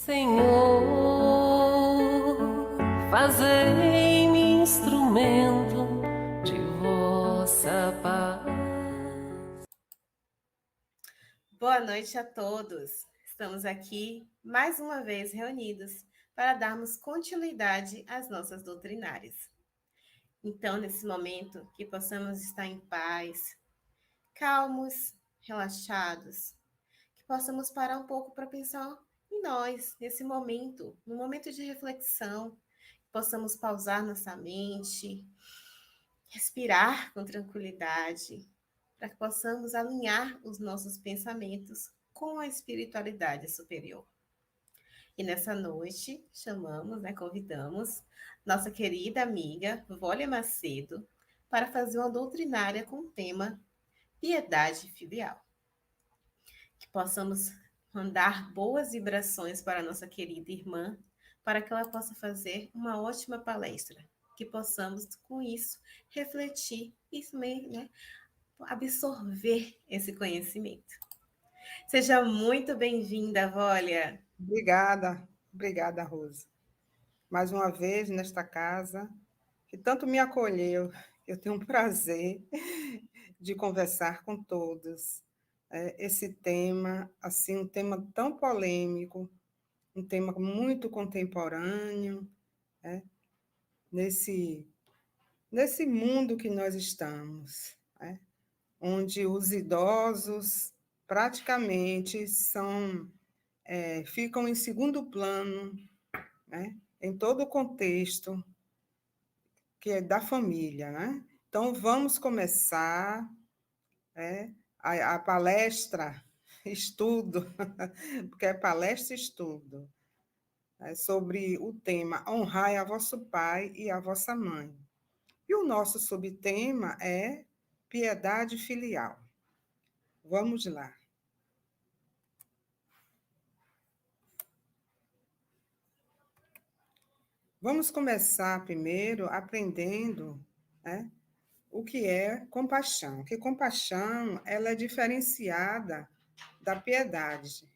Senhor, fazei-me instrumento de vossa paz. Boa noite a todos. Estamos aqui mais uma vez reunidos para darmos continuidade às nossas doutrinárias. Então, nesse momento, que possamos estar em paz, calmos, relaxados, que possamos parar um pouco para pensar em nós, nesse momento, no momento de reflexão, que possamos pausar nossa mente, respirar com tranquilidade, para que possamos alinhar os nossos pensamentos com a espiritualidade superior. E nessa noite, convidamos nossa querida amiga Vólia Macedo para fazer uma doutrinária com o tema piedade filial. Que possamos mandar boas vibrações para a nossa querida irmã, para que ela possa fazer uma ótima palestra. Que possamos, com isso, refletir e absorver esse conhecimento. Seja muito bem-vinda, Vólia. Obrigada, Rosa. Mais uma vez nesta casa, que tanto me acolheu, eu tenho um prazer de conversar com todos. Esse tema, assim, um tema tão polêmico, um tema muito contemporâneo, nesse mundo que nós estamos, onde os idosos praticamente ficam em segundo plano, em todo o contexto que é da família. Então, vamos começar a palestra, estudo, porque é palestra e estudo, sobre o tema Honrai a vosso pai e a vossa mãe. E o nosso subtema é piedade filial. Vamos lá. Vamos começar primeiro aprendendo, o que é compaixão. Que compaixão ela é diferenciada da piedade,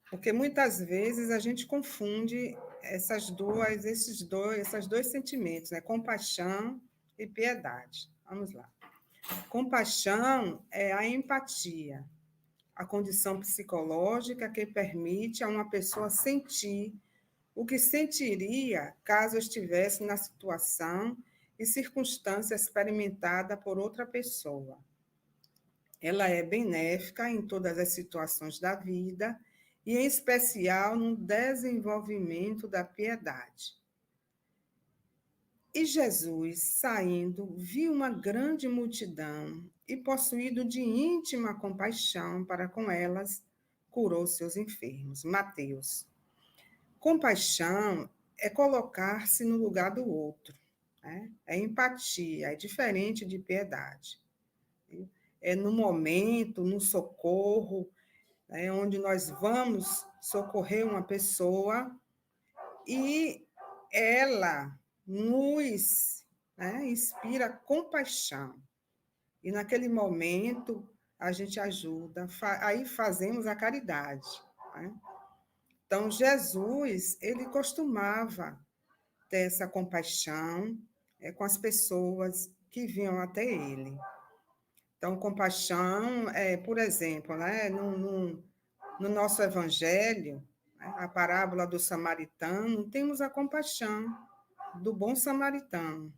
porque muitas vezes a gente confunde esses dois sentimentos, compaixão e piedade. Vamos lá. Compaixão é a empatia, a condição psicológica que permite a uma pessoa sentir o que sentiria caso estivesse na situação e circunstância experimentada por outra pessoa. Ela é benéfica em todas as situações da vida e, em especial, no desenvolvimento da piedade. E Jesus, saindo, viu uma grande multidão e, possuído de íntima compaixão para com elas, curou seus enfermos. Mateus. Compaixão é colocar-se no lugar do outro, é empatia, é diferente de piedade. É no momento, no socorro, onde nós vamos socorrer uma pessoa e ela nos inspira compaixão. E naquele momento a gente ajuda, aí fazemos a caridade. Então, Jesus, ele costumava ter essa compaixão com as pessoas que vinham até ele. Então, compaixão, por exemplo, no nosso evangelho, a parábola do samaritano, temos a compaixão do bom samaritano,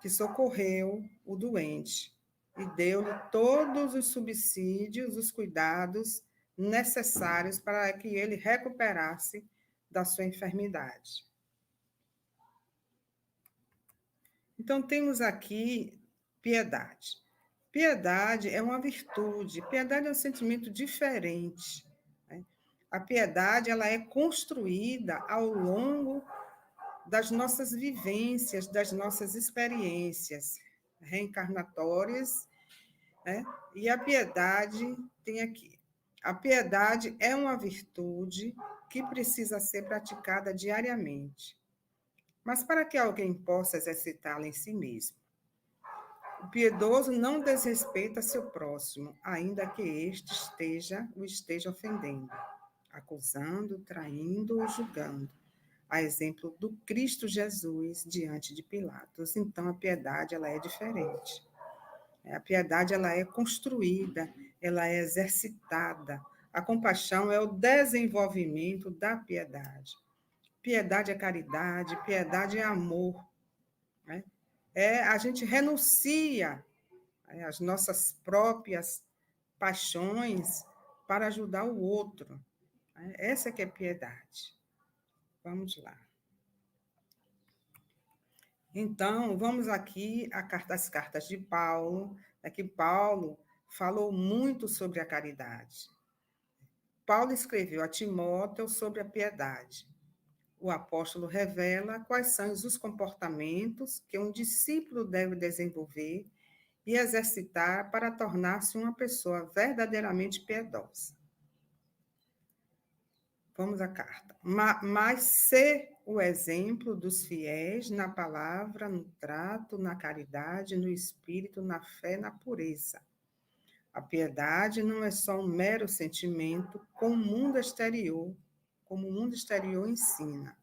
que socorreu o doente e deu-lhe todos os subsídios, os cuidados necessários para que ele recuperasse da sua enfermidade. Então, temos aqui piedade. Piedade é uma virtude, piedade é um sentimento diferente. A piedade ela é construída ao longo das nossas vivências, das nossas experiências reencarnatórias, e a piedade tem aqui. A piedade é uma virtude que precisa ser praticada diariamente. Mas para que alguém possa exercitá-la em si mesmo, o piedoso não desrespeita seu próximo, ainda que este o esteja ofendendo. acusando, traindo ou julgando, a exemplo do Cristo Jesus diante de Pilatos. Então, a piedade ela é diferente. A piedade ela é construída, ela é exercitada. A compaixão é o desenvolvimento da piedade. Piedade é caridade, piedade é amor. Né? A gente renuncia às nossas próprias paixões para ajudar o outro. Né? Essa que é piedade. Vamos lá. Então, vamos aqui às cartas de Paulo. Aqui Paulo falou muito sobre a caridade. Paulo escreveu a Timóteo sobre a piedade. O apóstolo revela quais são os comportamentos que um discípulo deve desenvolver e exercitar para tornar-se uma pessoa verdadeiramente piedosa. Vamos à carta. Mas ser o exemplo dos fiéis na palavra, no trato, na caridade, no espírito, na fé, na pureza. A piedade não é só um mero sentimento como o mundo exterior ensina.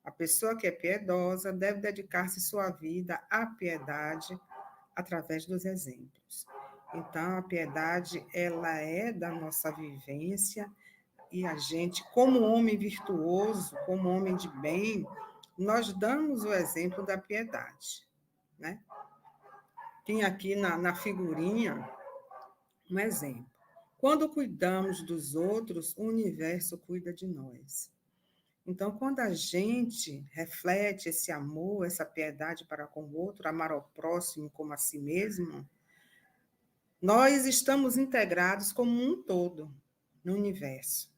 A pessoa que é piedosa deve dedicar-se sua vida à piedade através dos exemplos. Então, a piedade, ela é da nossa vivência e a gente, como homem virtuoso, como homem de bem, nós damos o exemplo da piedade, né? Tem aqui na figurinha um exemplo. Quando cuidamos dos outros, o universo cuida de nós. Então, quando a gente reflete esse amor, essa piedade para com o outro, amar ao próximo como a si mesmo, nós estamos integrados como um todo no universo.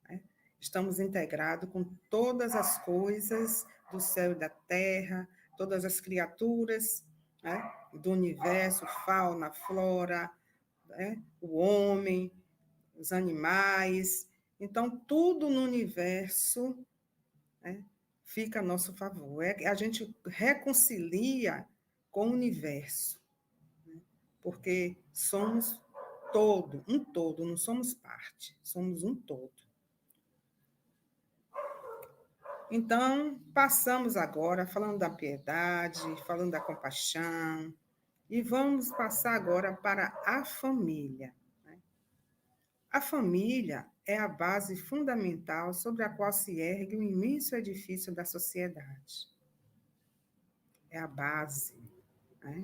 Né? Estamos integrados com todas as coisas do céu e da terra, todas as criaturas, né? Do universo, fauna, flora, né? O homem, os animais. Então, tudo no universo, né, fica a nosso favor. A gente reconcilia com o universo, né, porque somos um todo, não somos parte, somos um todo. Então, passamos agora falando da piedade, falando da compaixão, e vamos passar agora para a família. A família é a base fundamental sobre a qual se ergue o imenso edifício da sociedade. É a base, né?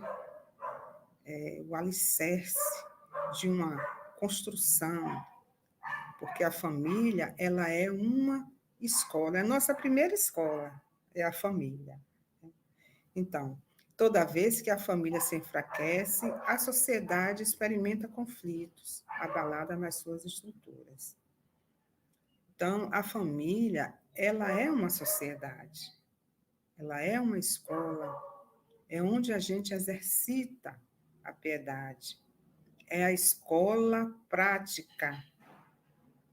É o alicerce de uma construção, porque a família ela é uma escola, é a nossa primeira escola, é a família. Então, toda vez que a família se enfraquece, a sociedade experimenta conflitos, abalada nas suas estruturas. Então, a família, ela é uma sociedade, ela é uma escola, é onde a gente exercita a piedade, é a escola prática,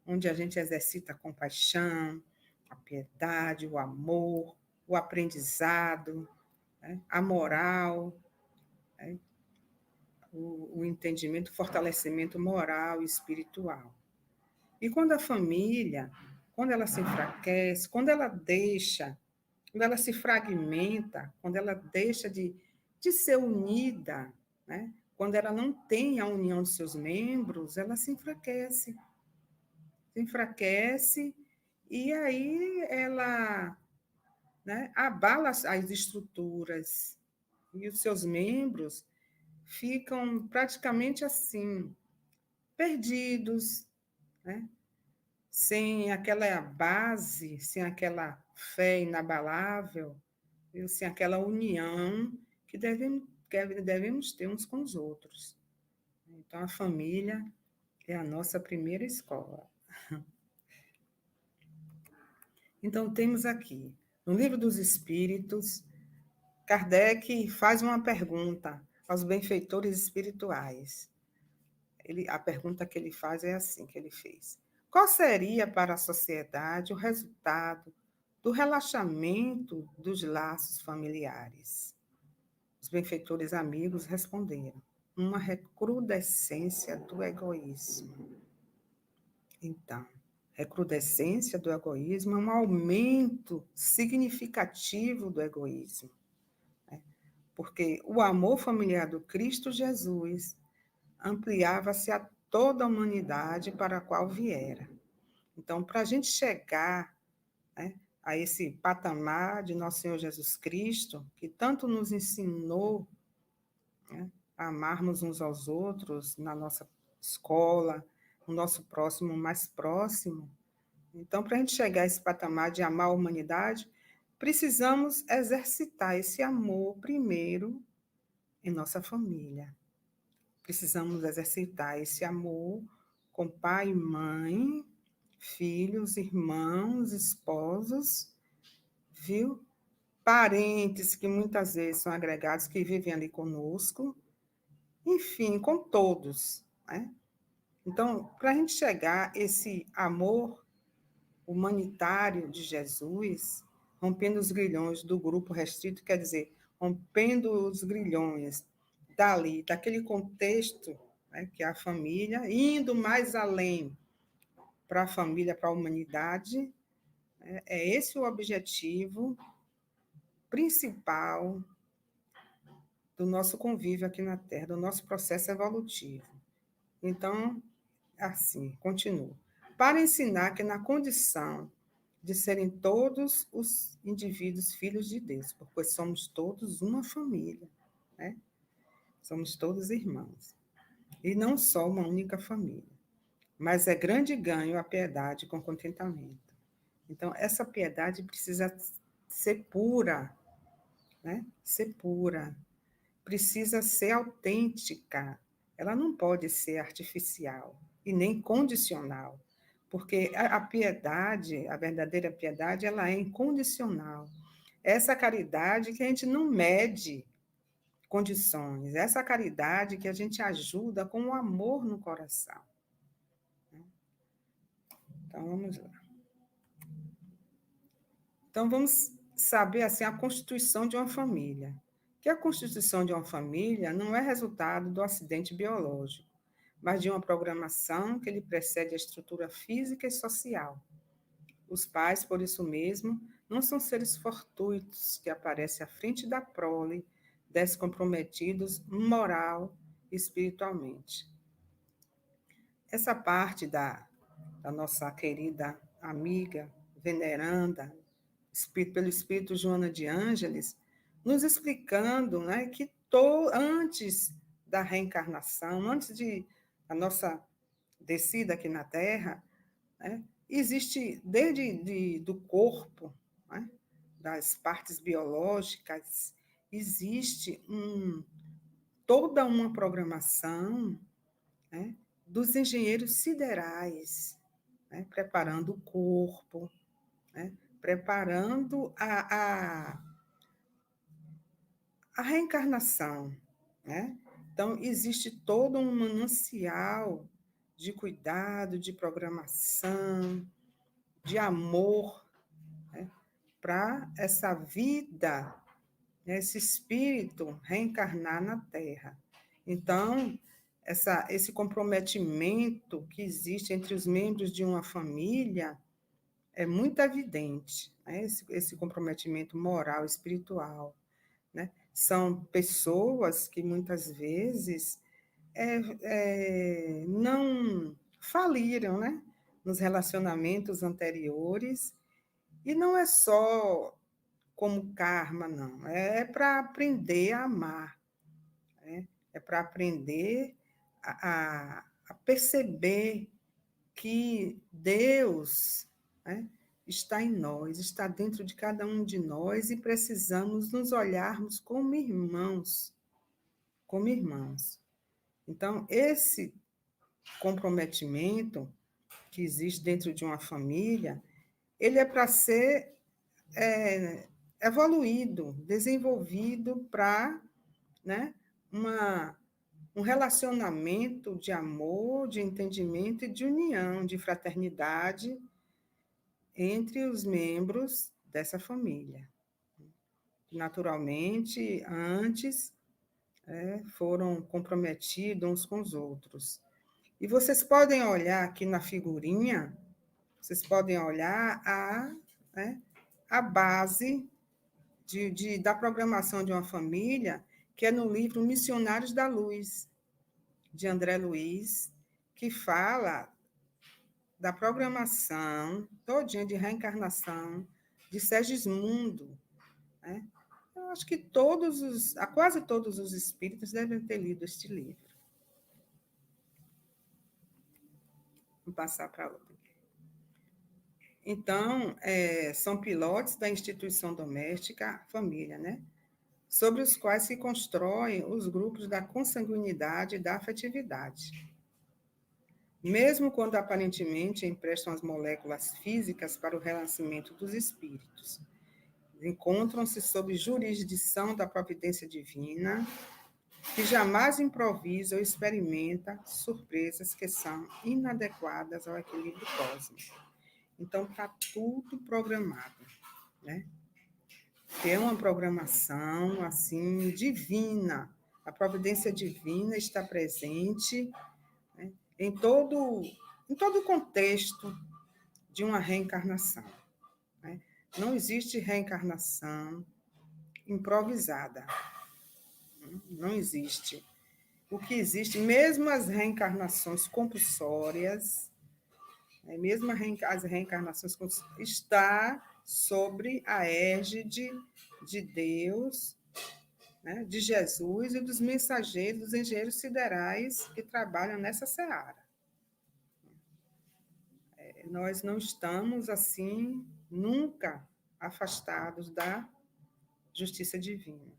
onde a gente exercita a compaixão, a piedade, o amor, o aprendizado, né? A moral, né? O entendimento, o fortalecimento moral e espiritual. E quando a família, quando ela se enfraquece, quando ela se fragmenta, quando ela deixa de ser unida, né? Quando ela não tem a união dos seus membros, ela se enfraquece. Se enfraquece e aí ela, né, abala as estruturas e os seus membros ficam praticamente assim, perdidos, né? Sem aquela base, sem aquela fé inabalável, sem aquela união que devemos ter uns com os outros. Então, a família é a nossa primeira escola. Então, temos aqui, no Livro dos Espíritos, Kardec faz uma pergunta aos benfeitores espirituais. A pergunta que ele faz é assim, que ele fez. Qual seria para a sociedade o resultado do relaxamento dos laços familiares? Os benfeitores amigos responderam: uma recrudescência do egoísmo. Então, recrudescência do egoísmo, é um aumento significativo do egoísmo, né? Porque o amor familiar do Cristo Jesus ampliava-se a toda a humanidade para a qual viera. Então, para a gente chegar, né, a esse patamar de nosso Senhor Jesus Cristo, que tanto nos ensinou, né, a amarmos uns aos outros na nossa escola, o nosso próximo mais próximo. Então, para a gente chegar a esse patamar de amar a humanidade, precisamos exercitar esse amor primeiro em nossa família. Precisamos exercitar esse amor com pai e mãe, filhos, irmãos, esposos, viu? Parentes que muitas vezes são agregados, que vivem ali conosco, enfim, com todos, né? Então, para a gente chegar a esse amor humanitário de Jesus, rompendo os grilhões do grupo restrito, quer dizer, rompendo os grilhões dali, daquele contexto, né, que é a família, indo mais além para a família, para a humanidade, né, é esse o objetivo principal do nosso convívio aqui na Terra, do nosso processo evolutivo. Então, assim, continuo. Para ensinar que na condição de serem todos os indivíduos filhos de Deus, porque somos todos uma família, né? Somos todos irmãos. E não só uma única família. Mas é grande ganho a piedade com contentamento. Então, essa piedade precisa ser pura, né? Ser pura. Precisa ser autêntica. Ela não pode ser artificial e nem condicional, porque a piedade, a verdadeira piedade, ela é incondicional. Essa caridade que a gente não mede condições, essa caridade que a gente ajuda com o amor no coração. Então, vamos lá. Então, vamos saber assim, a constituição de uma família. Que a constituição de uma família não é resultado do acidente biológico, mas de uma programação que lhe precede a estrutura física e social. Os pais, por isso mesmo, não são seres fortuitos que aparecem à frente da prole, descomprometidos moral e espiritualmente. Essa parte da nossa querida amiga, veneranda, pelo Espírito Joana de Ângeles, nos explicando, né, que antes da reencarnação, antes da nossa descida aqui na Terra, né, existe, do corpo, né, das partes biológicas, existe toda uma programação, né, dos engenheiros siderais, né, preparando o corpo, né, preparando a reencarnação, né? Então, existe todo um manancial de cuidado, de programação, de amor, né, para essa vida, né, esse espírito reencarnar na Terra. Então, esse comprometimento que existe entre os membros de uma família é muito evidente, né? Esse comprometimento moral, espiritual, né? São pessoas que muitas vezes não faliram, né, nos relacionamentos anteriores, e não é só como karma, não, é para aprender a amar, né? É para aprender a perceber que Deus, né, está em nós, está dentro de cada um de nós, e precisamos nos olharmos como irmãos, como irmãos. Então, esse comprometimento que existe dentro de uma família, ele é para ser evoluído, desenvolvido para, né, um relacionamento de amor, de entendimento e de união, de fraternidade entre os membros dessa família. Naturalmente, antes foram comprometidos uns com os outros. E vocês podem olhar aqui na figurinha, vocês podem olhar né, a base da programação de uma família, que é no livro Missionários da Luz, de André Luiz, que fala da programação todinha de reencarnação de Segismundo, né? Eu acho que quase todos os espíritos devem ter lido este livro. Vou passar para outra. Então, são pilotos da instituição doméstica, família, né? Sobre os quais se constroem os grupos da consanguinidade e da afetividade. Mesmo quando aparentemente emprestam as moléculas físicas para o renascimento dos espíritos, encontram-se sob jurisdição da providência divina, que jamais improvisa ou experimenta surpresas que são inadequadas ao equilíbrio cósmico. Então, está tudo programado, né? Tem uma programação, assim, divina. A providência divina está presente, né, em todo o contexto de uma reencarnação, né? Não existe reencarnação improvisada. Não existe. O que existe, mesmo as reencarnações compulsórias, mesmo as reencarnações compulsórias, está sobre a égide de Deus, né, de Jesus e dos mensageiros, dos engenheiros siderais que trabalham nessa seara. Nós não estamos, assim, nunca afastados da justiça divina.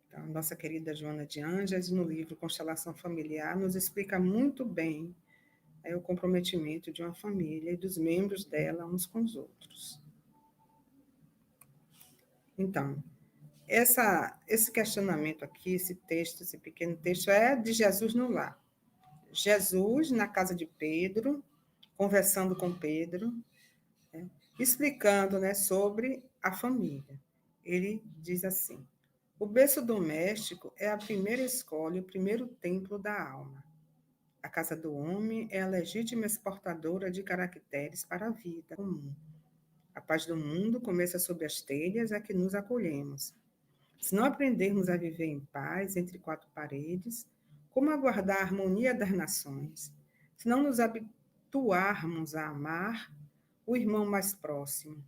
Então, nossa querida Joana de Ângeles, no livro Constelação Familiar, nos explica muito bem o comprometimento de uma família e dos membros dela uns com os outros. Então, esse questionamento aqui, esse texto, esse pequeno texto, é de Jesus no lar. Jesus na casa de Pedro, conversando com Pedro, né, explicando, né, sobre a família. Ele diz assim: o berço doméstico é a primeira escola e o primeiro templo da alma. A casa do homem é a legítima exportadora de caracteres para a vida comum. A paz do mundo começa sob as telhas a que nos acolhemos. Se não aprendermos a viver em paz entre quatro paredes, como aguardar a harmonia das nações? Se não nos habituarmos a amar o irmão mais próximo,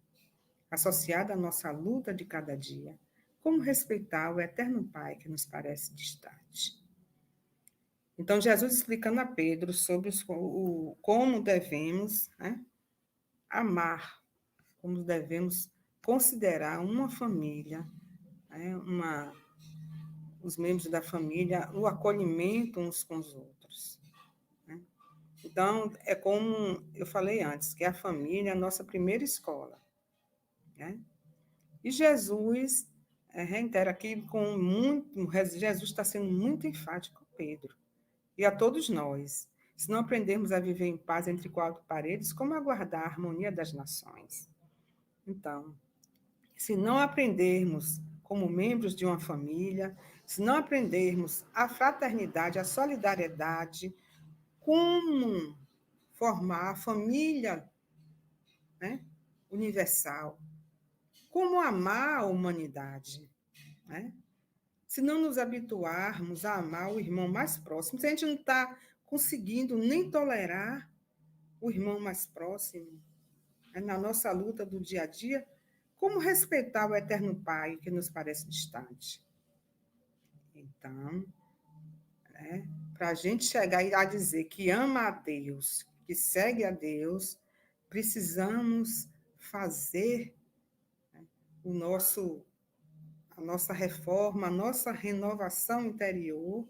associado à nossa luta de cada dia, como respeitar o eterno Pai que nos parece distante? Então, Jesus explicando a Pedro sobre como devemos, né, amar, como devemos considerar uma família, né, os membros da família, o acolhimento uns com os outros, né? Então, é como eu falei antes, que a família é a nossa primeira escola, né? E Jesus reitera aqui Jesus está sendo muito enfático com Pedro e a todos nós. Se não aprendermos a viver em paz entre quatro paredes, como aguardar a harmonia das nações? Então, se não aprendermos como membros de uma família, se não aprendermos a fraternidade, a solidariedade, como formar a família, né, universal, como amar a humanidade, né? Se não nos habituarmos a amar o irmão mais próximo, se a gente não está conseguindo nem tolerar o irmão mais próximo, né, na nossa luta do dia a dia, como respeitar o eterno Pai que nos parece distante? Então, né, para a gente chegar a dizer que ama a Deus, que segue a Deus, precisamos fazer, né, a nossa reforma, a nossa renovação interior,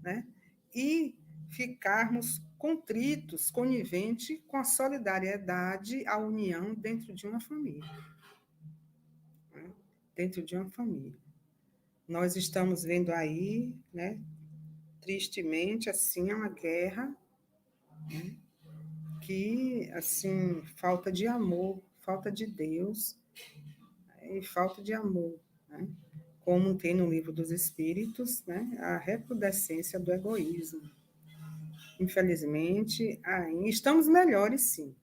né, e ficarmos contritos, coniventes com a solidariedade, a união dentro de uma família. Né, dentro de uma família. Nós estamos vendo aí, né, tristemente, assim, uma guerra, né, que, assim, falta de amor, falta de Deus, e falta de amor, né? Como tem no Livro dos Espíritos, né, a recrudescência do egoísmo. Infelizmente, estamos melhores, sim,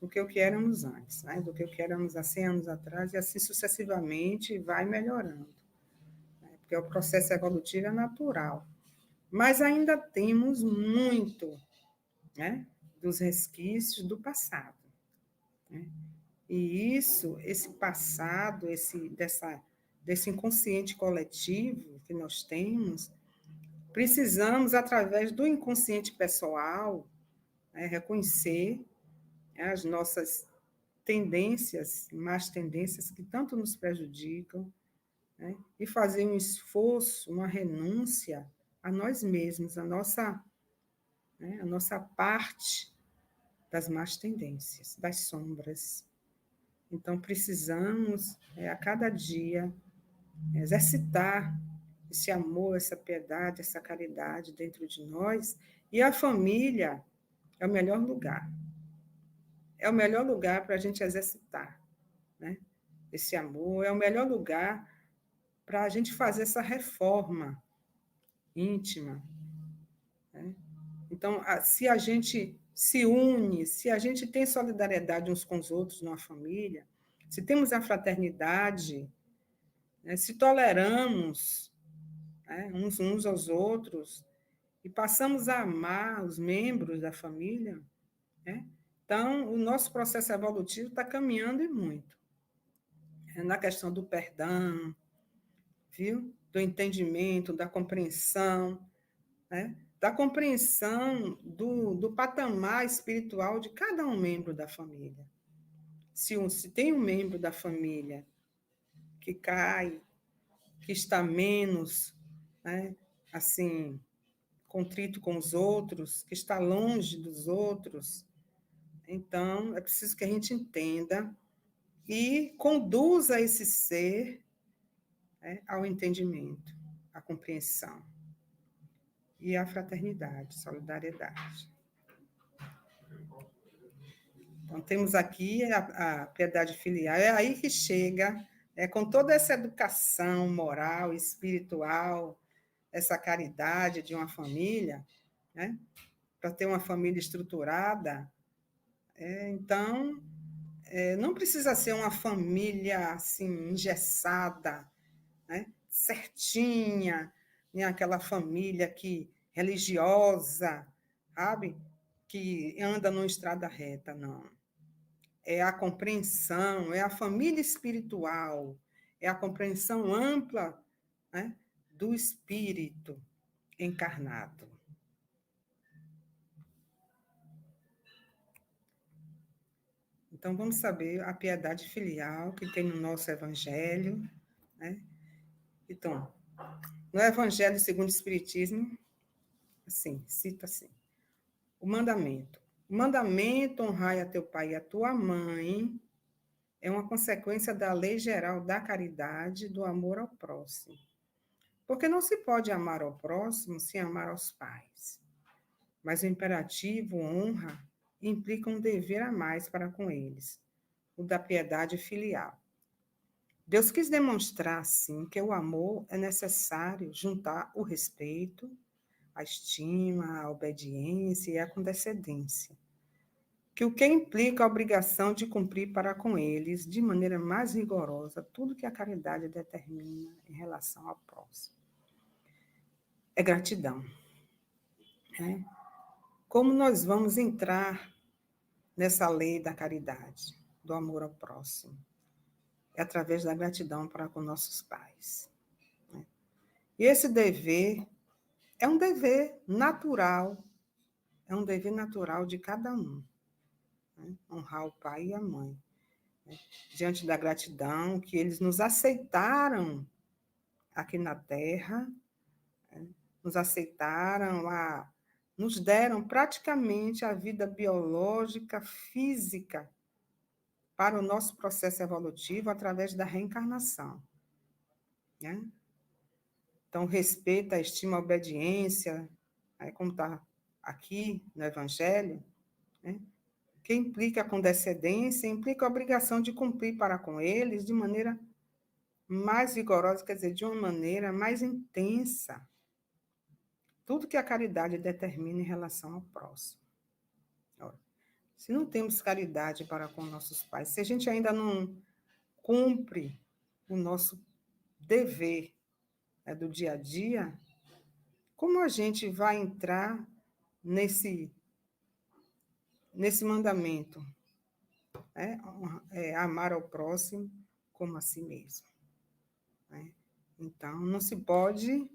do que o que éramos antes, né? Do que o que éramos há 100 anos atrás, e assim sucessivamente vai melhorando, né? Porque o processo evolutivo é natural. Mas ainda temos muito, né, dos resquícios do passado, né? E isso, esse passado, desse inconsciente coletivo que nós temos, precisamos, através do inconsciente pessoal, né, reconhecer, né, as nossas tendências, más tendências que tanto nos prejudicam, né, e fazer um esforço, uma renúncia a nós mesmos, né, a nossa parte das más tendências, das sombras. Então, precisamos, a cada dia, exercitar esse amor, essa piedade, essa caridade dentro de nós. E a família é o melhor lugar. É o melhor lugar para a gente exercitar, né? Esse amor. É o melhor lugar para a gente fazer essa reforma íntima, né? Então, se a gente se une, se a gente tem solidariedade uns com os outros numa família, se temos a fraternidade, né, se toleramos, né, uns aos outros e passamos a amar os membros da família, né, então o nosso processo evolutivo está caminhando e muito. Na questão do perdão, viu? Do entendimento, da compreensão, né? Da compreensão do patamar espiritual de cada um membro da família. Se tem um membro da família que cai, que está menos, né, assim, contrito com os outros, que está longe dos outros, então é preciso que a gente entenda e conduza esse ser, né, ao entendimento, à compreensão e à fraternidade, solidariedade. Então, temos aqui a piedade filial, é aí que chega, com toda essa educação moral, espiritual, essa caridade de uma família, né? Para ter uma família estruturada, então, não precisa ser uma família assim, engessada, né? Certinha, nem aquela família religiosa, sabe? Que anda numa estrada reta, não. É a compreensão, é a família espiritual, é a compreensão ampla, né, do espírito encarnado. Então, vamos saber a piedade filial que tem no nosso Evangelho, né? Então, no Evangelho segundo o Espiritismo, assim, cita assim, o mandamento. O mandamento, honrai a teu pai e a tua mãe, é uma consequência da lei geral da caridade, do amor ao próximo. Porque não se pode amar ao próximo sem amar aos pais. Mas o imperativo honra implica um dever a mais para com eles, o da piedade filial. Deus quis demonstrar, assim, que o amor é necessário juntar o respeito, a estima, a obediência e a condescendência, que o que implica a obrigação de cumprir para com eles, de maneira mais rigorosa, tudo que a caridade determina em relação ao próximo. É gratidão, né? Como nós vamos entrar nessa lei da caridade, do amor ao próximo? É através da gratidão para com nossos pais, né? E esse dever é um dever natural de cada um, né? Honrar o pai e a mãe, né? Diante da gratidão que eles nos aceitaram aqui na Terra, né? Nos aceitaram, nos deram praticamente a vida biológica, física, para o nosso processo evolutivo através da reencarnação, né? Então, respeito, a estima, a obediência, como está aqui no Evangelho, né? Que implica a condescendência, implica a obrigação de cumprir para com eles de maneira mais vigorosa, quer dizer, de uma maneira mais intensa, tudo que a caridade determina em relação ao próximo. se não temos caridade para com nossos pais, se a gente ainda não cumpre o nosso dever, né, do dia a dia, como a gente vai entrar nesse mandamento, né? Amar ao próximo como a si mesmo, né? Então, não se pode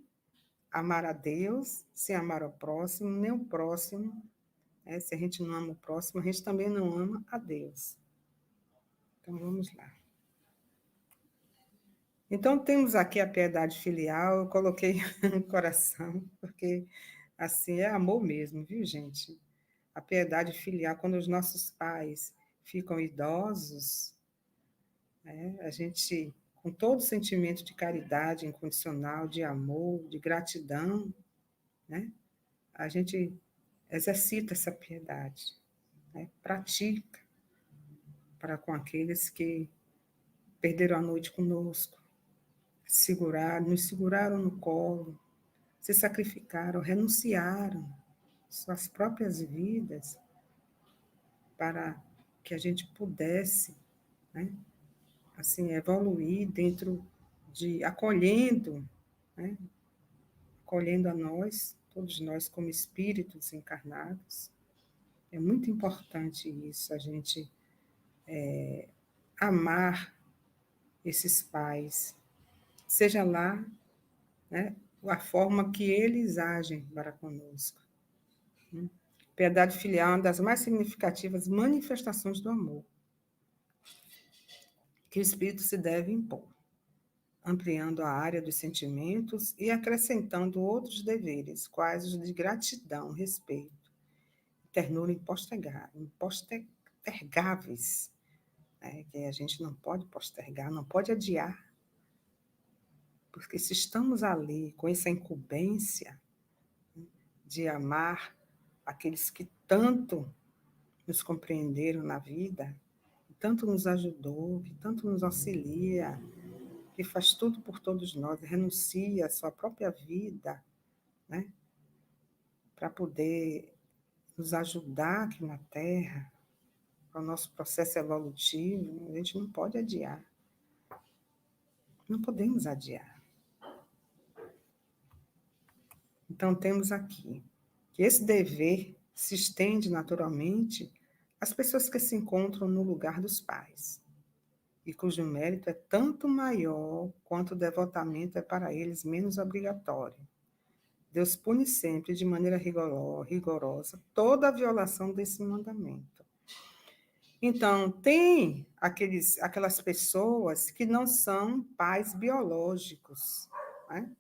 amar a Deus sem amar ao próximo, nem o próximo, né? Se a gente não ama o próximo, a gente também não ama a Deus. Então, vamos lá. Então, temos aqui a piedade filial, eu coloquei no coração, porque assim é amor mesmo, viu, gente? A piedade filial, quando os nossos pais ficam idosos, né, a gente, com todo o sentimento de caridade incondicional, de amor, de gratidão, né, a gente exercita essa piedade, né, pratica para com aqueles que perderam a noite conosco, nos seguraram no colo, se sacrificaram, renunciaram suas próprias vidas para que a gente pudesse, né, assim, evoluir dentro de né, acolhendo a nós, todos nós como espíritos encarnados. É muito importante isso, a gente amar esses pais, seja lá, né, a forma que eles agem para conosco. Piedade filial é uma das mais significativas manifestações do amor que o espírito se deve impor, ampliando a área dos sentimentos e acrescentando outros deveres, quais os de gratidão, respeito, ternura impostergáveis, né, que a gente não pode postergar, não pode adiar, porque se estamos ali com essa incumbência de amar aqueles que tanto nos compreenderam na vida, que tanto nos ajudou, que tanto nos auxilia, que faz tudo por todos nós, renuncia à sua própria vida, né, para poder nos ajudar aqui na Terra, para o nosso processo evolutivo, a gente não pode adiar. Não podemos adiar. Então, temos aqui que esse dever se estende naturalmente às pessoas que se encontram no lugar dos pais, e cujo mérito é tanto maior quanto o devotamento é para eles menos obrigatório. Deus pune sempre, de maneira rigorosa, toda a violação desse mandamento. Então, tem aquelas pessoas que não são pais biológicos, né?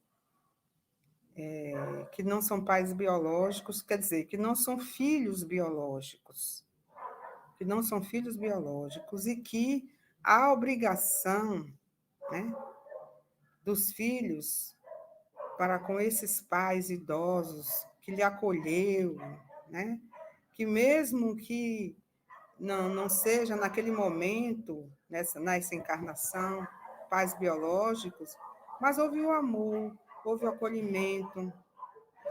Que não são pais biológicos, quer dizer, que não são filhos biológicos, e que a obrigação, né, dos filhos para com esses pais idosos que lhe acolheu, né, que mesmo que não seja naquele momento, nessa encarnação, pais biológicos, mas houve o amor, houve o acolhimento,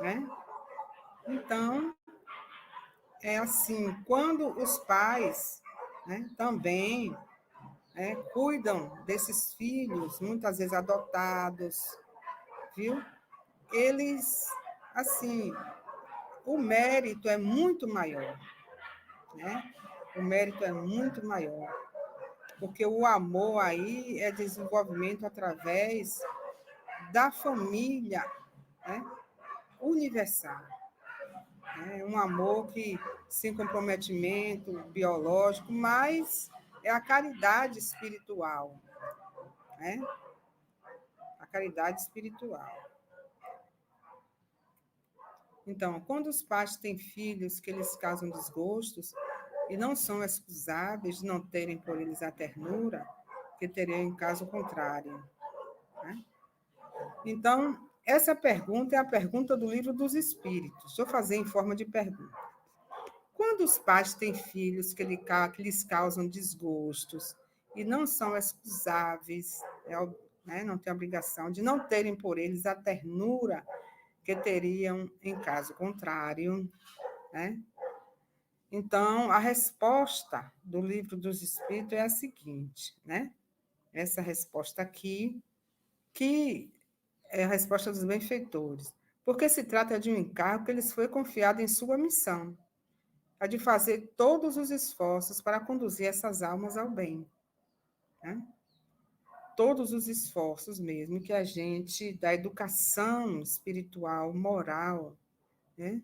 né? Então, é assim, quando os pais, né, também, né, cuidam desses filhos, muitas vezes adotados, viu? Eles, assim, o mérito é muito maior, né? O mérito é muito maior, porque o amor aí é desenvolvimento através da família, né, universal. É um amor que, sem comprometimento biológico, mas é a caridade espiritual, né? A caridade espiritual. Então, quando os pais têm filhos que lhes causam desgostos e não são excusáveis de não terem por eles a ternura que teriam em caso contrário, né? Então, essa pergunta é a pergunta do Livro dos Espíritos. Deixa eu fazer em forma de pergunta. Quando os pais têm filhos que lhes causam desgostos e não são excusáveis, né, não têm obrigação de não terem por eles a ternura que teriam em caso contrário, né? Então, a resposta do Livro dos Espíritos é a seguinte, né? Essa resposta aqui, que é a resposta dos benfeitores. Porque se trata de um encargo que lhes foi confiado em sua missão, a de fazer todos os esforços para conduzir essas almas ao bem, né? Todos os esforços mesmo que a gente, da educação espiritual, moral, né?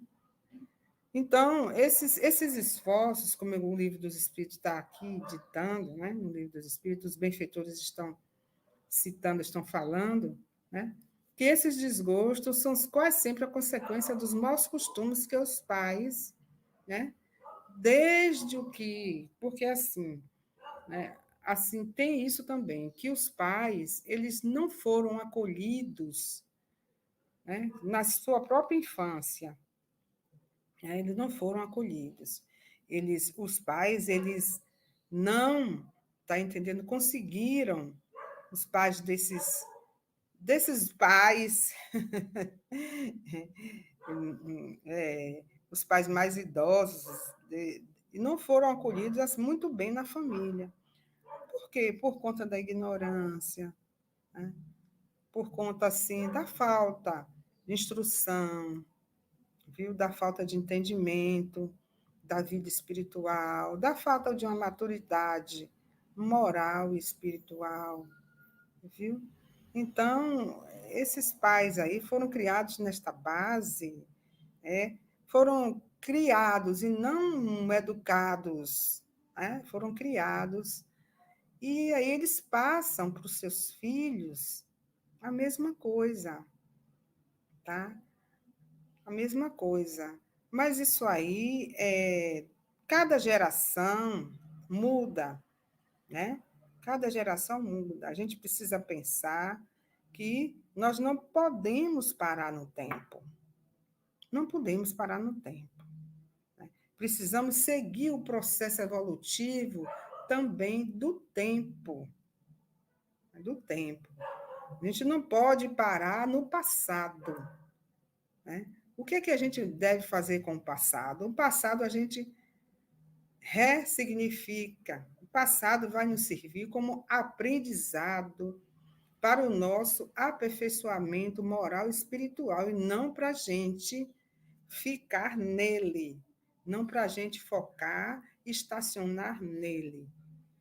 Então, esses esforços, como o Livro dos Espíritos está aqui ditando, né? No Livro dos Espíritos, os benfeitores estão citando, estão falando, né? Que esses desgostos são quase sempre a consequência dos maus costumes que os pais, né? Desde o que, porque assim, né? Assim tem isso também, que os pais eles não foram acolhidos, né? Na sua própria infância, né? Eles não foram acolhidos. Os pais, eles não, tá entendendo? Conseguiram os pais desses pais, os pais mais idosos, e não foram acolhidos assim, muito bem na família. Por quê? Por conta da ignorância, né? Por conta assim da falta de instrução, viu? Da falta de entendimento da vida espiritual, da falta de uma maturidade moral e espiritual, viu? Então, esses pais aí foram criados nesta base, foram criados e não educados, né? Foram criados, e aí eles passam para os seus filhos a mesma coisa, tá? A mesma coisa. Mas isso aí, cada geração muda, né? Cada geração muda. A gente precisa pensar que nós não podemos parar no tempo. Não podemos parar no tempo. Né? Precisamos seguir o processo evolutivo também do tempo. Do tempo. A gente não pode parar no passado. Né? O que é que a gente deve fazer com o passado? O passado a gente ressignifica. O passado vai nos servir como aprendizado para o nosso aperfeiçoamento moral e espiritual, e não para a gente ficar nele, não para a gente focar e estacionar nele.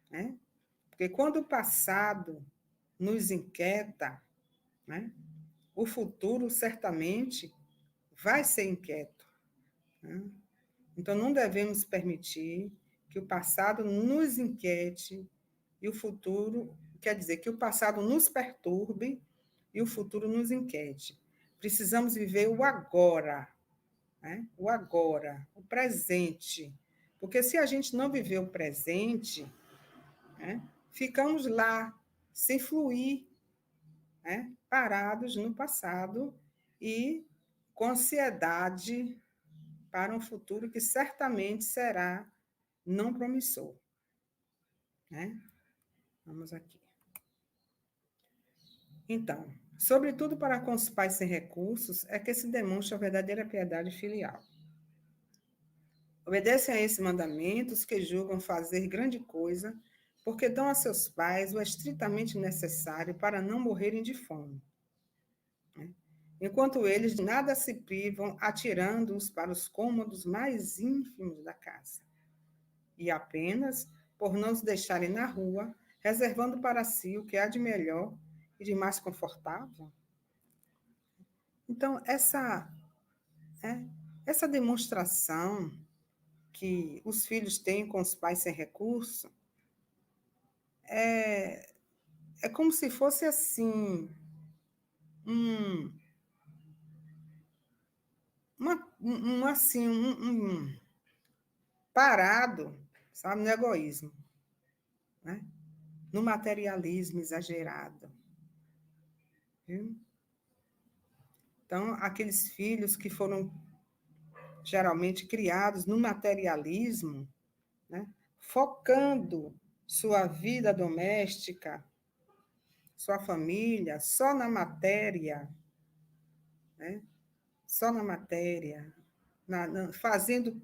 Né? Porque quando o passado nos inquieta, né, o futuro certamente vai ser inquieto. Né? Então, não devemos permitir que o passado nos inquiete e o futuro, quer dizer, que o passado nos perturbe e o futuro nos inquiete. Precisamos viver o agora, né? O agora, o presente. Porque se a gente não viver o presente, né, ficamos lá, sem fluir, né, parados no passado e com ansiedade para um futuro que certamente será não promissor. Né? Vamos aqui. Então, sobretudo para com os pais sem recursos, é que se demonstra a verdadeira piedade filial. Obedecem a esses mandamentos que julgam fazer grande coisa, porque dão a seus pais o estritamente necessário para não morrerem de fome. Né? Enquanto eles de nada se privam, atirando-os para os cômodos mais ínfimos da casa. E apenas por não os deixarem na rua, reservando para si o que há de melhor e de mais confortável. Então, essa demonstração que os filhos têm com os pais sem recurso é como se fosse assim, um, parado, sabe, no egoísmo, né? No materialismo exagerado. Viu? Então, aqueles filhos que foram geralmente criados no materialismo, né? Focando sua vida doméstica, sua família, só na matéria, né? Só na matéria, fazendo,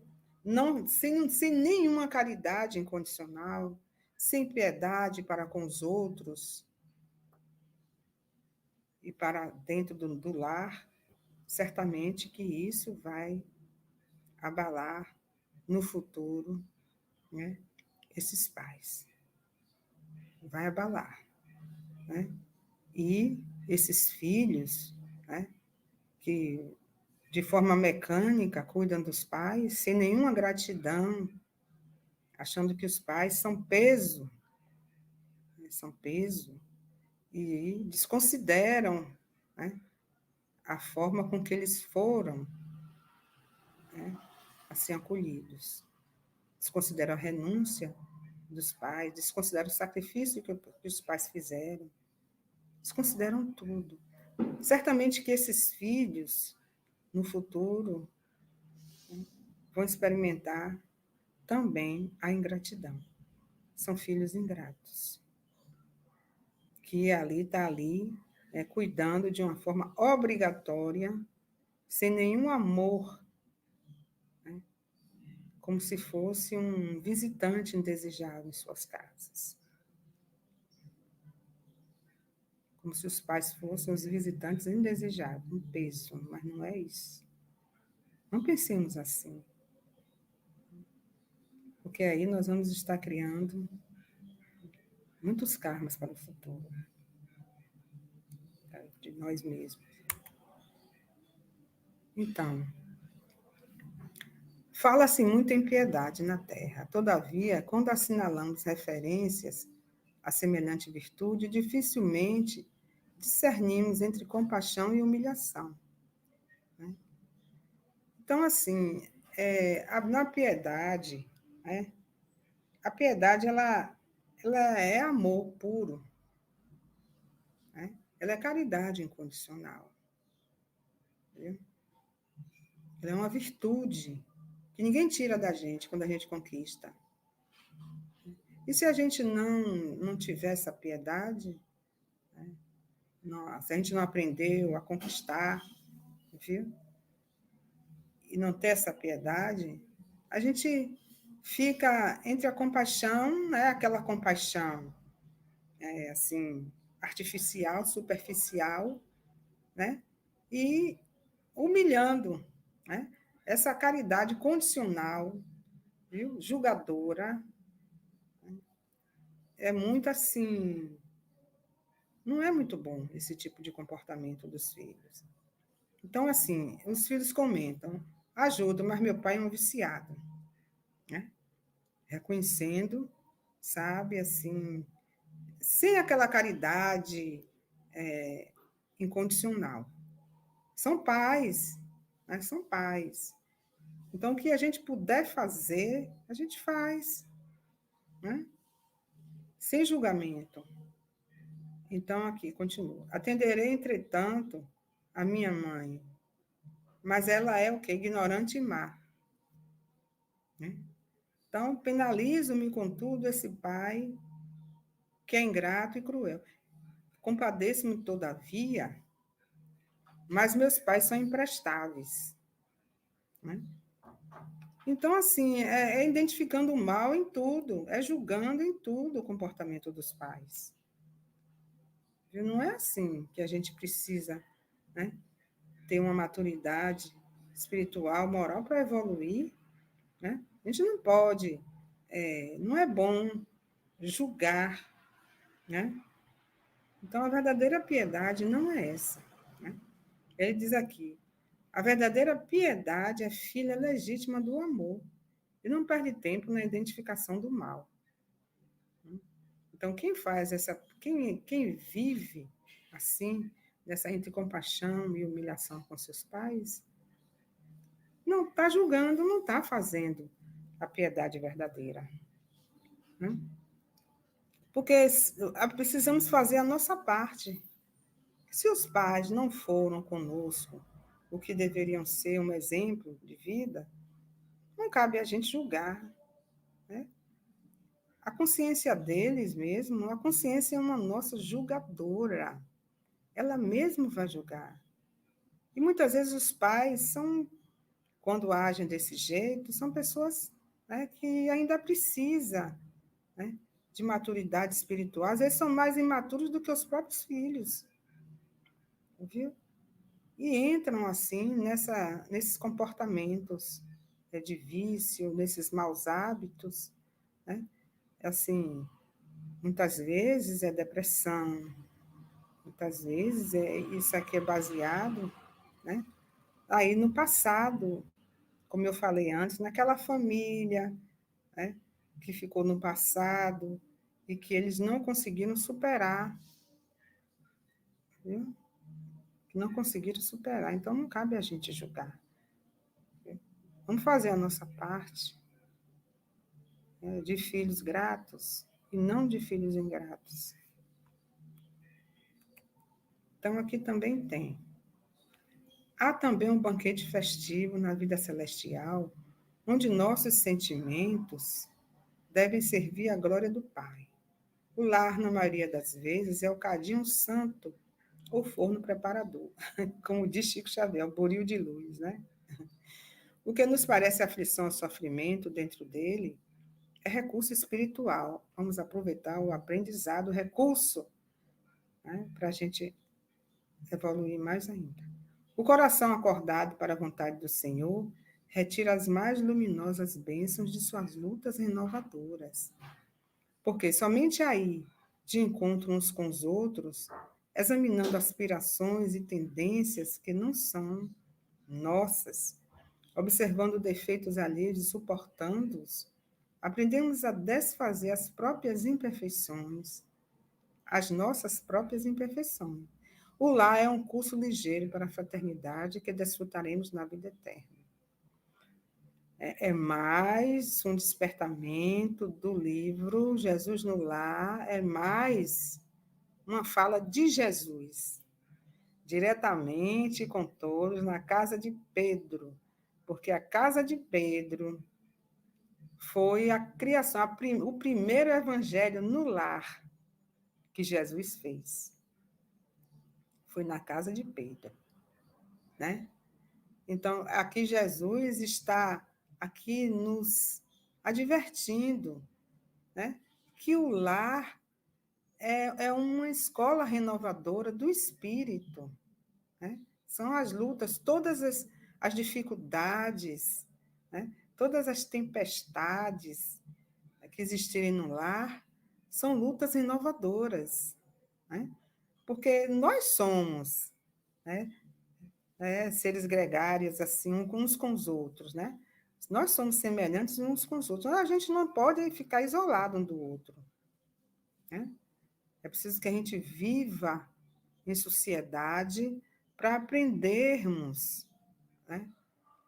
não, sem nenhuma caridade incondicional, sem piedade para com os outros e para dentro do lar, certamente que isso vai abalar no futuro, né, esses pais. Vai abalar, né? E esses filhos, né, que de forma mecânica cuidam dos pais, sem nenhuma gratidão, achando que os pais são peso, né, são peso, e desconsideram, né, a forma com que eles foram, né, assim acolhidos. Desconsideram a renúncia dos pais, desconsideram o sacrifício que os pais fizeram, desconsideram tudo. Certamente que esses filhos, no futuro, vão experimentar também a ingratidão. São filhos ingratos, que está ali, cuidando de uma forma obrigatória, sem nenhum amor, né, como se fosse um visitante indesejado em suas casas. Como se os pais fossem os visitantes indesejados, um peso, mas não é isso. Não pensemos assim, porque aí nós vamos estar criando muitos karmas para o futuro, tá, de nós mesmos. Então, fala-se muito em piedade na Terra. Todavia, quando assinalamos referências a semelhante virtude, dificilmente discernimos entre compaixão e humilhação, né? Então, assim, na piedade, né, a piedade ela é amor puro, né? Ela é caridade incondicional, entendeu? Ela é uma virtude que ninguém tira da gente quando a gente conquista. E se a gente não tiver essa piedade, né, se a gente não aprendeu a conquistar, viu? E não ter essa piedade, a gente fica entre a compaixão, né, aquela compaixão assim, artificial, superficial, né, e humilhando, né, essa caridade condicional, viu? Julgadora, é muito assim, não é muito bom esse tipo de comportamento dos filhos. Então, assim, os filhos comentam, ajuda, mas meu pai é um viciado, né? Reconhecendo, sabe, assim, sem aquela caridade incondicional. São pais, né? São pais. Então, o que a gente puder fazer, a gente faz, né? Sem julgamento. Então, aqui, continua. Atenderei, entretanto, a minha mãe, mas ela é o quê? Ignorante e má, né? Então, penalizo-me, contudo, esse pai que é ingrato e cruel. Compadeço-me, todavia, mas meus pais são imprestáveis, né? Então, assim, é identificando o mal em tudo, é julgando em tudo o comportamento dos pais. Não é assim que a gente precisa, né, ter uma maturidade espiritual, moral para evoluir, né? A gente não pode, não é bom julgar, né? Então, a verdadeira piedade não é essa, né? Ele diz aqui, a verdadeira piedade é filha legítima do amor e não perde tempo na identificação do mal. Então, quem vive assim, nessa entre compaixão e humilhação com seus pais, não está julgando, não está fazendo a piedade verdadeira, né? Porque precisamos fazer a nossa parte. Se os pais não foram conosco o que deveriam ser um exemplo de vida, não cabe a gente julgar, né? A consciência deles mesmo, a consciência é uma nossa julgadora. Ela mesma vai julgar. E muitas vezes os pais são quando agem desse jeito, são pessoas, né, que ainda precisam, né, de maturidade espiritual. Às vezes são mais imaturos do que os próprios filhos, viu? E entram, assim, nesses comportamentos, de vício, nesses maus hábitos, né? Assim, muitas vezes é depressão, muitas vezes isso aqui é baseado, né, aí no passado, como eu falei antes, naquela família, né, que ficou no passado e que eles não conseguiram superar, viu? Que não conseguiram superar. Então, não cabe a gente julgar. Viu? Vamos fazer a nossa parte, né, de filhos gratos e não de filhos ingratos. Então, aqui também tem. Há também um banquete festivo na vida celestial, onde nossos sentimentos devem servir à glória do Pai. O lar, na maioria das vezes, é o cadinho santo ou forno preparador, como diz Chico Xavier, o buril de luz, né? O que nos parece aflição ou sofrimento dentro dele é recurso espiritual. Vamos aproveitar o aprendizado, o recurso, né, para a gente evoluir mais ainda. O coração acordado para a vontade do Senhor retira as mais luminosas bênçãos de suas lutas renovadoras. Porque somente aí, de encontro uns com os outros, examinando aspirações e tendências que não são nossas, observando defeitos alheios e suportando-os, aprendemos a desfazer as próprias imperfeições, as nossas próprias imperfeições. O lar é um curso ligeiro para a fraternidade que desfrutaremos na vida eterna. É mais um despertamento do livro Jesus no Lar, é mais uma fala de Jesus, diretamente com todos na casa de Pedro, porque a casa de Pedro foi a criação, o primeiro evangelho no lar que Jesus fez. Foi na casa de Pedro, né? Então, aqui Jesus está aqui nos advertindo, né, que o lar é uma escola renovadora do espírito, né? São as lutas, todas as dificuldades, né, todas as tempestades que existirem no lar, são lutas inovadoras, né? Porque nós somos, né, seres gregários, assim, uns com os outros, né? Nós somos semelhantes uns com os outros. A gente não pode ficar isolado um do outro, né? É preciso que a gente viva em sociedade para aprendermos, né?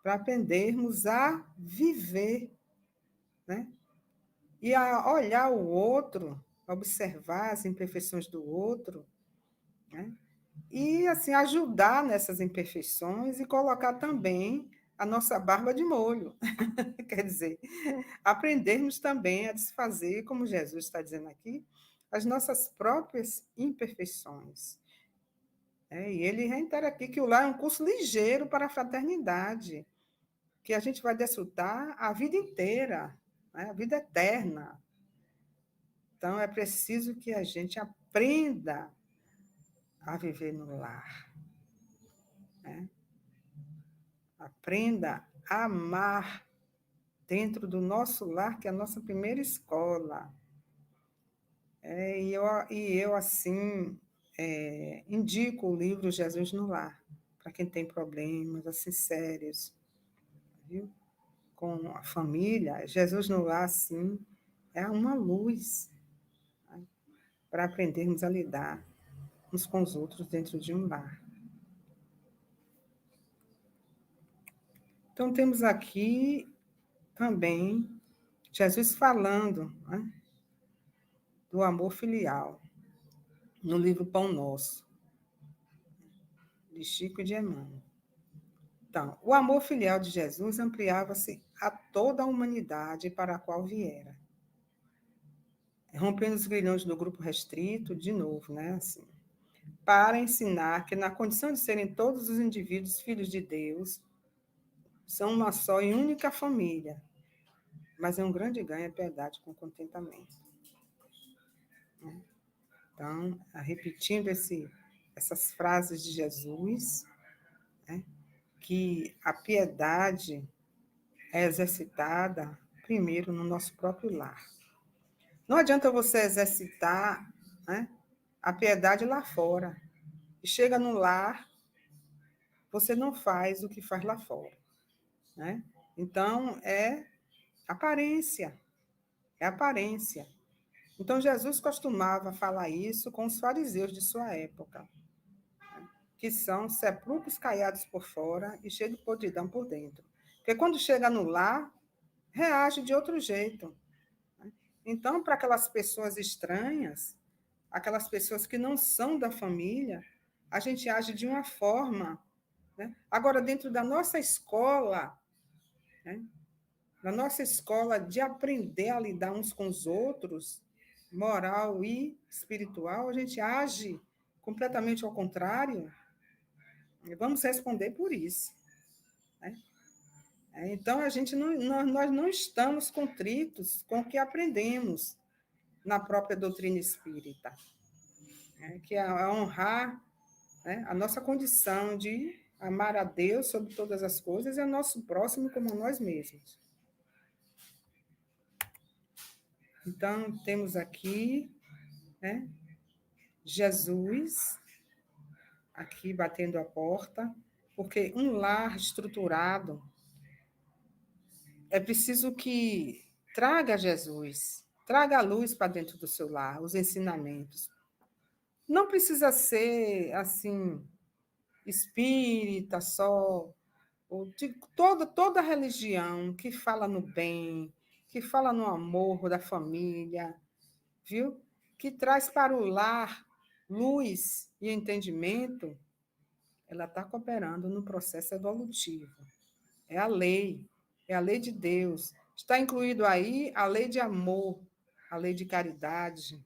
Para aprendermos a viver, né? E a olhar o outro, observar as imperfeições do outro, né? E, assim, ajudar nessas imperfeições e colocar também a nossa barba de molho. Quer dizer, aprendermos também a desfazer, como Jesus está dizendo aqui, as nossas próprias imperfeições. E ele reitera aqui que o lar é um curso ligeiro para a fraternidade, que a gente vai desfrutar a vida inteira, né? A vida eterna. Então, é preciso que a gente aprenda a viver no lar, né? Aprenda a amar dentro do nosso lar, que é a nossa primeira escola. E eu assim, indico o livro Jesus no Lar, para quem tem problemas assim, sérios, viu? Com a família. Jesus no Lar, assim, é uma luz, né, para aprendermos a lidar uns com os outros dentro de um lar. Então, temos aqui também Jesus falando, né, do amor filial, no livro Pão Nosso, de Chico e de Emmanuel. Então, o amor filial de Jesus ampliava-se a toda a humanidade para a qual viera. Rompendo os grilhões do grupo restrito, de novo, né, assim, para ensinar que, na condição de serem todos os indivíduos filhos de Deus, são uma só e única família. Mas é um grande ganho a piedade com contentamento. Então, repetindo essas frases de Jesus, né, que a piedade é exercitada primeiro no nosso próprio lar. Não adianta você exercitar, né, a piedade lá fora. E chega no lar, você não faz o que faz lá fora. Né? Então, é aparência. É aparência. Então, Jesus costumava falar isso com os fariseus de sua época, que são sepulcros caiados por fora e cheios de podridão por dentro. Porque quando chega no lar, reage de outro jeito. Então, para aquelas pessoas estranhas, aquelas pessoas que não são da família, a gente age de uma forma. Né? Agora, dentro da nossa escola, né? Na nossa escola de aprender a lidar uns com os outros, moral e espiritual, a gente age completamente ao contrário, e vamos responder por isso. Né? Então, a gente nós não estamos contritos com o que aprendemos na própria doutrina espírita, né? Que é honrar, né, a nossa condição de amar a Deus sobre todas as coisas e ao nosso próximo como a nós mesmos. Então, temos aqui, né, Jesus aqui batendo a porta, porque um lar estruturado é preciso que traga Jesus, traga a luz para dentro do seu lar, os ensinamentos. Não precisa ser assim espírita só, ou de toda religião que fala no bem, que fala no amor da família, viu? Que traz para o lar luz e entendimento, ela está cooperando no processo evolutivo. É a lei de Deus. Está incluído aí a lei de amor, a lei de caridade.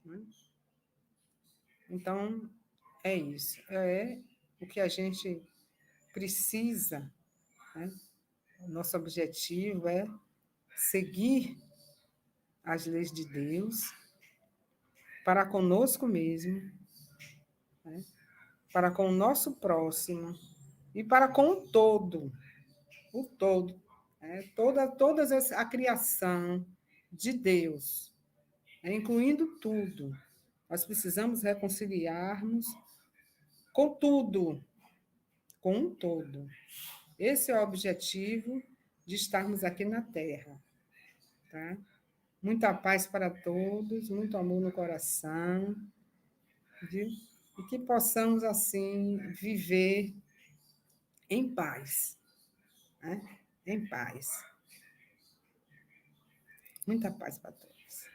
Né? Então, é isso. É o que a gente precisa. Né? O nosso objetivo é seguir as leis de Deus para conosco mesmo, né? Para com o nosso próximo e para com o todo, né? Toda a criação de Deus, né? Incluindo tudo. Nós precisamos reconciliarmos com tudo, com um todo. Esse é o objetivo de estarmos aqui na Terra. Tá? Muita paz para todos, muito amor no coração, viu? E que possamos, assim, viver em paz, né? Em paz. Muita paz para todos.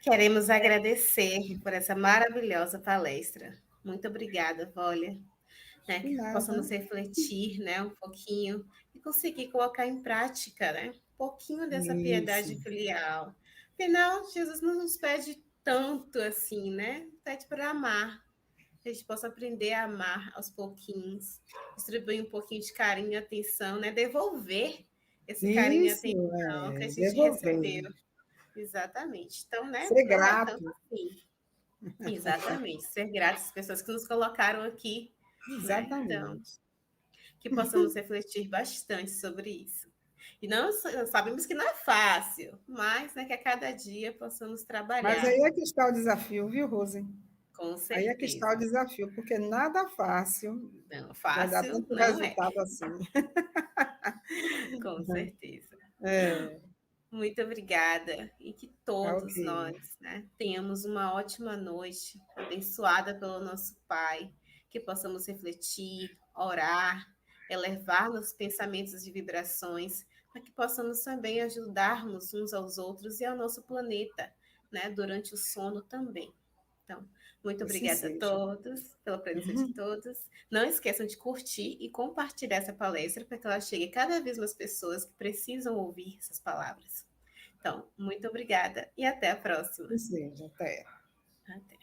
Queremos agradecer por essa maravilhosa palestra. Muito obrigada, Vólia. Né, De que nada. possamos refletir, né, um pouquinho e conseguir colocar em prática, né, um pouquinho dessa Isso. piedade filial. Afinal, Jesus não nos pede tanto assim, né? Pede para amar. Que a gente possa aprender a amar aos pouquinhos, distribuir um pouquinho de carinho e atenção, né? Devolver esse carinho e Isso, atenção que a gente devolver. recebeu. Exatamente. Então, né? Ser Não é tanto grato. assim. Exatamente. Ser gratos às pessoas que nos colocaram aqui, né? Então, Exatamente. que possamos refletir bastante sobre isso. E não sabemos que não é fácil, mas né, que a cada dia possamos Mas trabalhar aí é que está o desafio, viu, Rose? com Aí é que está o certeza. desafio, porque nada fácil Não, vai dar fácil tanto não é, resultado assim. com certeza. É, Muito obrigada e que ok. todos nós, né, tenhamos uma ótima noite, abençoada pelo nosso Pai, que possamos refletir, orar, elevar nossos pensamentos e vibrações, para que possamos também ajudarmos uns aos outros e ao nosso planeta, né, durante o sono também. Então, muito Assim obrigada a seja. todos, pela presença de todos. Não esqueçam de curtir e compartilhar essa palestra para que ela chegue a cada vez mais pessoas que precisam ouvir essas palavras. Então, muito obrigada e até a próxima. Assim seja. Até. Até.